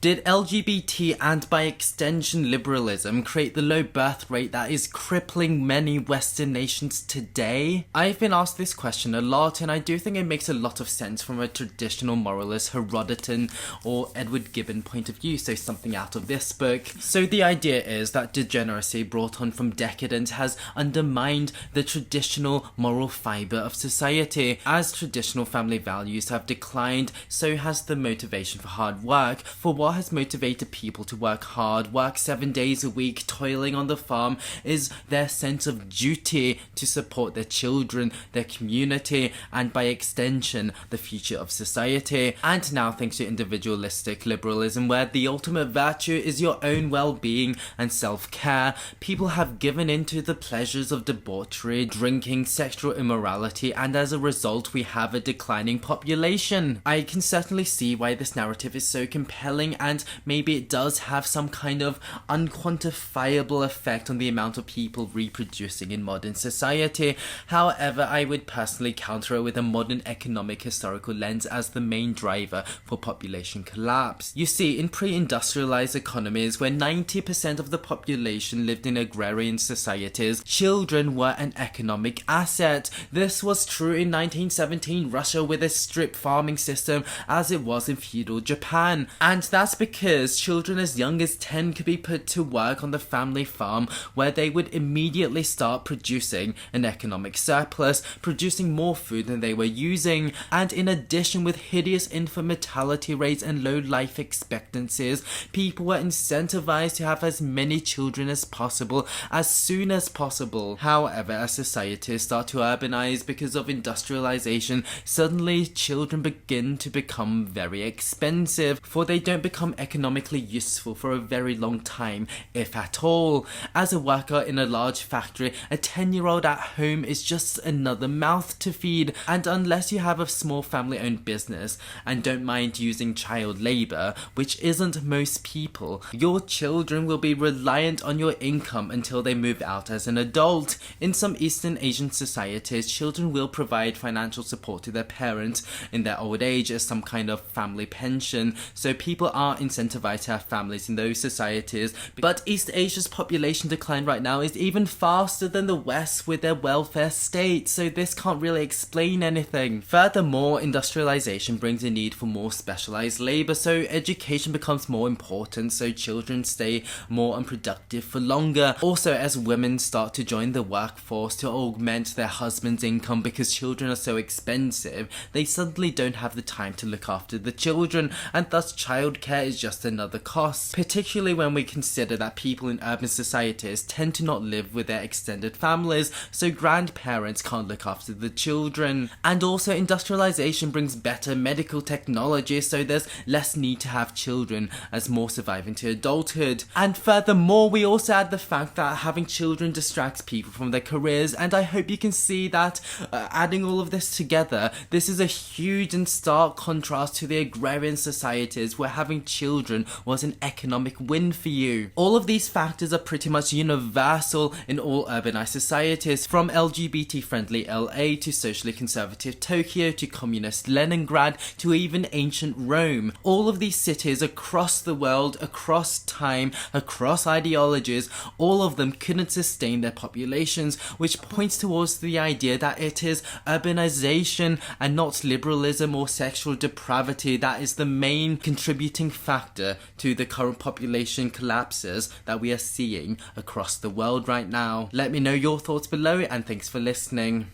Did LGBT and by extension liberalism create the low birth rate that is crippling many Western nations today? I've been asked this question a lot, and I do think it makes a lot of sense from a traditional moralist Herodotus or Edward Gibbon point of view, so something out of this book. So the idea is that degeneracy brought on from decadence has undermined the traditional moral fibre of society. As traditional family values have declined, so has the motivation for hard work. For what has motivated people to work hard, work 7 days a week, toiling on the farm, is their sense of duty to support their children, their community, and by extension, the future of society. And now, thanks to individualistic liberalism, where the ultimate virtue is your own well-being and self-care, people have given in to the pleasures of debauchery, drinking, sexual immorality, and as a result, we have a declining population. I can certainly see why this narrative is so compelling, and maybe it does have some kind of unquantifiable effect on the amount of people reproducing in modern society. However, I would personally counter it with a modern economic historical lens as the main driver for population collapse. You see, in pre-industrialized economies where 90% of the population lived in agrarian societies, children were an economic asset. This was true in 1917 Russia with a strip farming system, as it was in feudal Japan. And that's because children as young as 10 could be put to work on the family farm, where they would immediately start producing an economic surplus, producing more food than they were using. And in addition, with hideous infant mortality rates and low life expectancies, people were incentivized to have as many children as possible as soon as possible. However, as societies start to urbanize because of industrialization, suddenly children begin to become very expensive, for they don't become economically useful for a very long time, if at all. As a worker in a large factory, a 10-year-old at home is just another mouth to feed, and unless you have a small family-owned business and don't mind using child labour, which isn't most people, your children will be reliant on your income until they move out as an adult. In some Eastern Asian societies, children will provide financial support to their parents in their old age as some kind of family pension, so people are incentivized to have families in those societies. But East Asia's population decline right now is even faster than the West with their welfare state, so this can't really explain anything. Furthermore, industrialization brings a need for more specialized labor, so education becomes more important, so children stay more unproductive for longer. Also, as women start to join the workforce to augment their husband's income because children are so expensive, they suddenly don't have the time to look after the children, and thus childcare is just another cost, particularly when we consider that people in urban societies tend to not live with their extended families, so grandparents can't look after the children. And also, industrialization brings better medical technology, so there's less need to have children as more survive into adulthood. And furthermore, we also add the fact that having children distracts people from their careers, and I hope you can see that adding all of this together, this is a huge and stark contrast to the agrarian societies where having children was an economic win for you. All of these factors are pretty much universal in all urbanized societies, from LGBT-friendly LA to socially conservative Tokyo to communist Leningrad to even ancient Rome. All of these cities across the world, across time, across ideologies, all of them couldn't sustain their populations, which points towards the idea that it is urbanization and not liberalism or sexual depravity that is the main contributing factor to the current population collapses that we are seeing across the world right now. Let me know your thoughts below, and thanks for listening.